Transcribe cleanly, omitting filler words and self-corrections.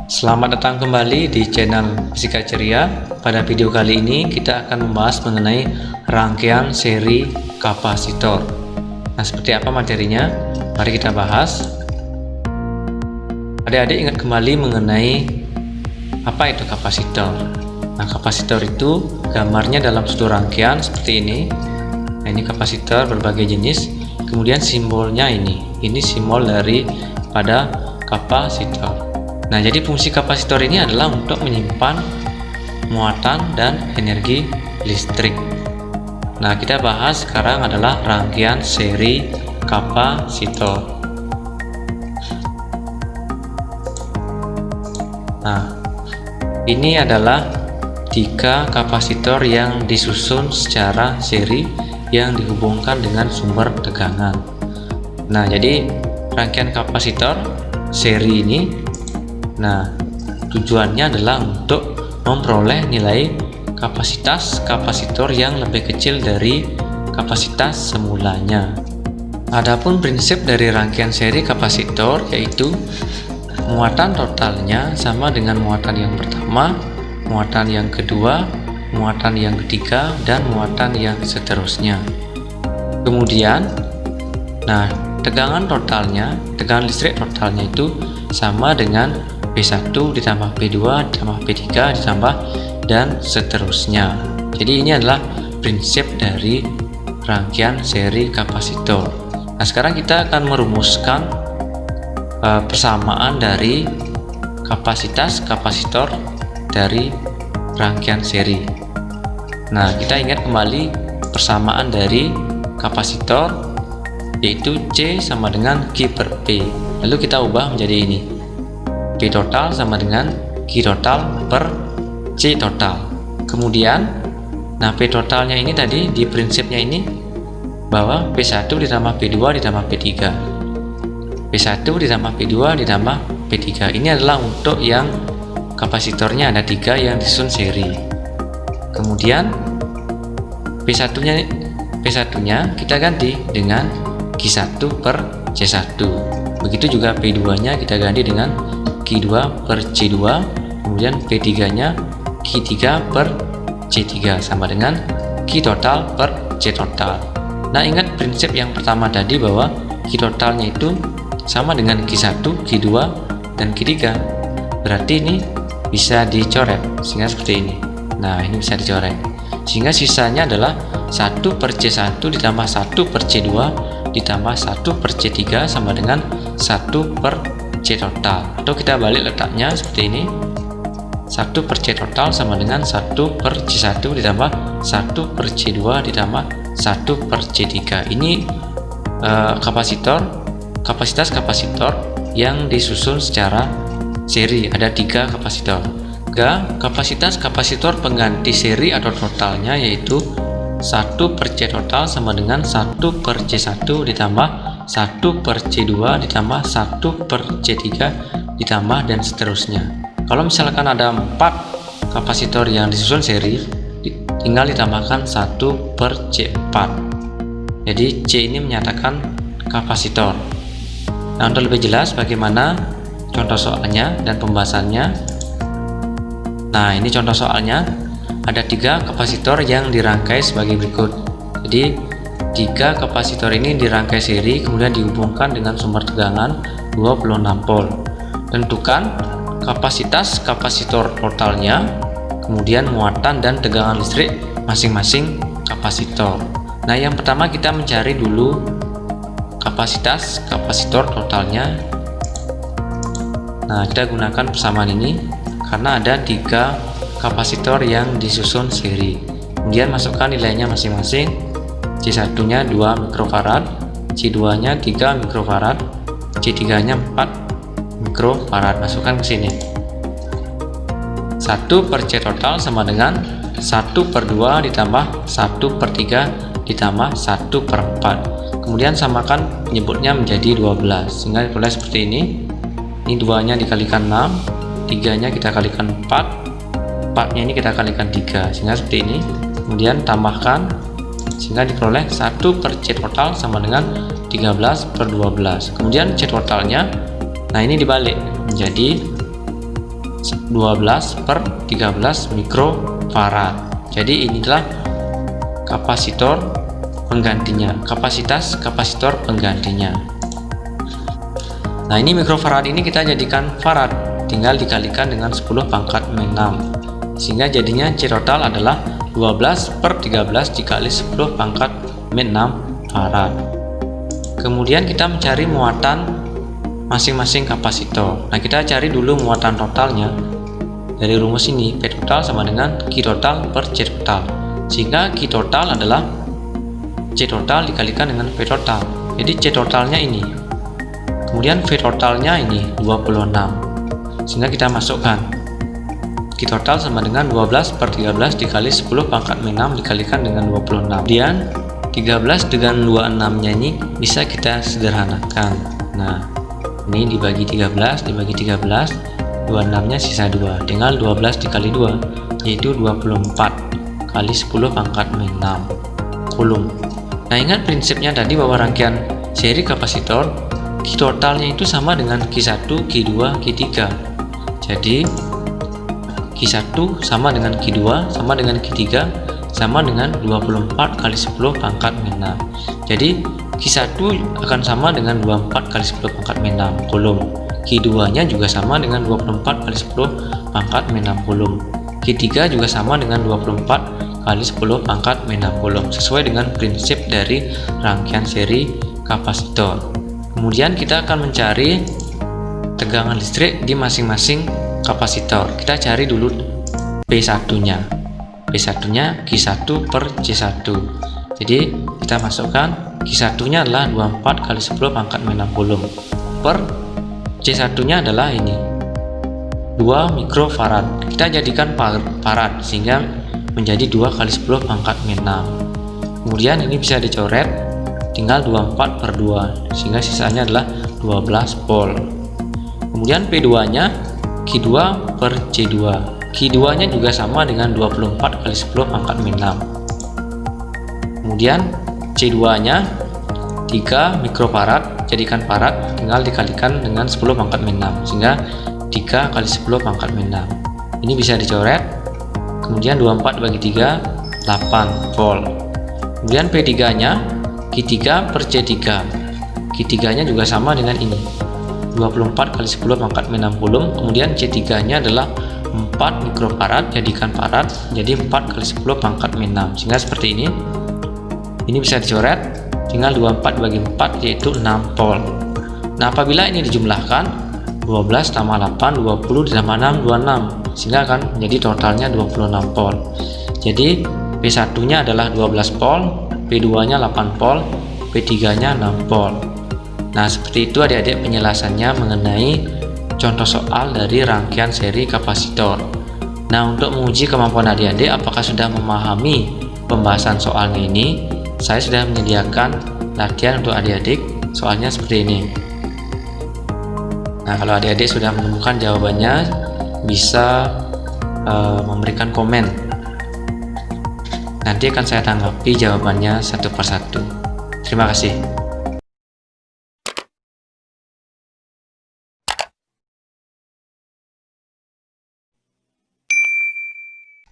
Selamat datang kembali di channel Fisika Ceria. Pada video kali ini kita akan membahas mengenai rangkaian seri kapasitor. Nah, seperti apa materinya? Mari kita bahas. Adik-adik ingat kembali mengenai apa itu kapasitor. Nah, kapasitor itu gambarnya dalam suatu rangkaian seperti ini. Nah, ini kapasitor berbagai jenis. Kemudian simbolnya ini simbol dari pada kapasitor. Nah, jadi fungsi kapasitor ini adalah untuk menyimpan muatan dan energi listrik. Nah, kita bahas sekarang adalah rangkaian seri kapasitor. Nah, ini adalah 3 kapasitor yang disusun secara seri yang dihubungkan dengan sumber tegangan. Nah, jadi rangkaian kapasitor seri ini, nah, tujuannya adalah untuk memperoleh nilai kapasitas kapasitor yang lebih kecil dari kapasitas semulanya. Adapun prinsip dari rangkaian seri kapasitor yaitu muatan totalnya sama dengan muatan yang pertama, muatan yang kedua, muatan yang ketiga, dan muatan yang seterusnya. Kemudian, nah, tegangan listrik totalnya itu sama dengan P1 ditambah P2 ditambah P3 ditambah dan seterusnya. Jadi ini adalah prinsip dari rangkaian seri kapasitor. Nah, sekarang kita akan merumuskan persamaan dari kapasitas kapasitor dari rangkaian seri. Nah, kita ingat kembali persamaan dari kapasitor yaitu C sama dengan Q per P. Lalu kita ubah menjadi ini. P total sama dengan Q total per C total. Kemudian, nah, P totalnya ini tadi di prinsipnya ini bahwa P1 ditambah P2 ditambah P3. P1 ditambah P2 ditambah P3. Ini adalah untuk yang kapasitornya ada 3 yang disusun seri. Kemudian P1-nya kita ganti dengan Q1 per C1. Begitu juga P2-nya kita ganti dengan Q2 per C2. Kemudian P3-nya Q3 per C3 sama dengan Q total per C total. Nah, ingat prinsip yang pertama tadi bahwa Q totalnya itu sama dengan Q1, Q2, dan Q3. Berarti ini bisa dicoret sehingga seperti ini. Nah, ini bisa dicoret sehingga sisanya adalah 1 per C1 ditambah 1 per C2 ditambah 1 per C3 sama dengan 1 per C total. Atau kita balik letaknya seperti ini. 1 per C total sama dengan 1 per C1 ditambah 1 per C2 ditambah 1 per C3. Ini kapasitas kapasitor yang disusun secara seri. Ada 3 kapasitor. Kapasitas kapasitor pengganti seri atau totalnya yaitu 1 per C total sama dengan 1 per C1 ditambah 1 per C2 ditambah 1 per C3 ditambah dan seterusnya. Kalau misalkan ada 4 kapasitor yang disusun seri, tinggal ditambahkan 1 per C4. Jadi C ini menyatakan kapasitor. Nah, untuk lebih jelas bagaimana contoh soalnya dan pembahasannya. Nah, ini contoh soalnya. Ada 3 kapasitor yang dirangkai sebagai berikut. Jadi 3 kapasitor ini dirangkai seri kemudian dihubungkan dengan sumber tegangan 26 volt. Tentukan kapasitas kapasitor totalnya, kemudian muatan dan tegangan listrik masing-masing kapasitor. Nah, yang pertama kita mencari dulu kapasitas kapasitor totalnya. Nah, kita gunakan persamaan ini karena ada 3 kapasitor yang disusun seri. Kemudian masukkan nilainya masing-masing. C1-nya 2 mikrofarad, C2-nya 3 mikrofarad, C3-nya 4 mikrofarad. Masukkan ke sini. 1 per C total sama dengan 1 per 2 ditambah 1 per 3 ditambah 1 per 4. Kemudian samakan penyebutnya menjadi 12 sehingga ditulis seperti ini. Ini 2-nya dikalikan 6, 3-nya kita kalikan 4, 4-nya ini kita kalikan 3 sehingga seperti ini. Kemudian tambahkan sehingga diperoleh 1 per C total sama dengan 13 per 12. Kemudian C totalnya, nah ini dibalik menjadi 12/13 mikrofarad. Jadi inilah kapasitor penggantinya, kapasitas kapasitor penggantinya. Nah, ini mikrofarad ini kita jadikan farad, tinggal dikalikan dengan 10 pangkat 6, sehingga jadinya C total adalah 12/13 dikali 10 pangkat 6 farad. Kemudian kita mencari muatan masing-masing kapasitor. Nah, kita cari dulu muatan totalnya. Dari rumus ini, P total sama dengan Q total per C total, sehingga Q total adalah C total dikalikan dengan V total. Jadi C totalnya ini, kemudian V totalnya ini 26, sehingga kita masukkan Q total sama dengan 12/13 dikali 10 pangkat 6 dikalikan dengan 26. Kemudian 13 dengan 26 nya ini bisa kita sederhanakan. Nah, ini dibagi 13, 26 nya sisa 2, tinggal 12 dikali 2 yaitu 24 kali 10 pangkat 6 kulum. Nah, ingat prinsipnya tadi bahwa rangkaian seri kapasitor Q totalnya itu sama dengan Q1, Q2, Q3. Jadi Q1 sama dengan Q2 sama dengan Q3 sama dengan 24 kali 10 pangkat 6. Jadi Q1 akan sama dengan 24 kali 10 pangkat 6 kulum. Q2 nya juga sama dengan 24 kali 10 pangkat 6 kulum. Q3 juga sama dengan 24 kali 10 pangkat 6 kulum, sesuai dengan prinsip dari rangkaian seri kapasitor. Kemudian kita akan mencari tegangan listrik di masing-masing kapasitor. Kita cari dulu P1 nya. P1 nya Q1 per C1. Jadi kita masukkan Q1 nya adalah 24 kali 10 pangkat 6 kulum per C1 nya adalah ini 2 mikrofarad. Kita jadikan farad sehingga menjadi 2 kali 10 pangkat 6. Kemudian ini bisa dicoret, tinggal 24/2 sehingga sisanya adalah 12 volt. Kemudian P2 nya Q2 per C2. Q2 nya juga sama dengan 24 kali 10 pangkat 6. Kemudian C2 nya 3 mikrofarad, jadikan farad, tinggal dikalikan dengan 10 pangkat 6 sehingga 3 kali 10 pangkat 6. Ini bisa dicoret. Kemudian 24 bagi 3 8 volt. Kemudian P3 nya Q3 per C3. Q3 nya juga sama dengan ini 24 kali 10 pangkat 6 kulum. Kemudian C3 nya adalah 4 mikrofarad, jadikan farad, jadi 4 kali 10 pangkat 6 sehingga seperti ini. Ini bisa dicoret, tinggal 24 bagi 4 yaitu 6 volt. Nah, apabila ini dijumlahkan 12 tambah 8 20 ditambah 6 26 sehingga akan menjadi totalnya 26 volt. Jadi P1 nya adalah 12 volt, P2 nya 8 volt, P3 nya 6 volt. Nah, seperti itu adik-adik penjelasannya mengenai contoh soal dari rangkaian seri kapasitor. Nah, untuk menguji kemampuan adik-adik apakah sudah memahami pembahasan soalnya ini, saya sudah menyediakan latihan untuk adik-adik. Soalnya seperti ini. Nah, kalau adik-adik sudah menemukan jawabannya, bisa memberikan komen. Nanti akan saya tanggapi jawabannya satu persatu. Terima kasih.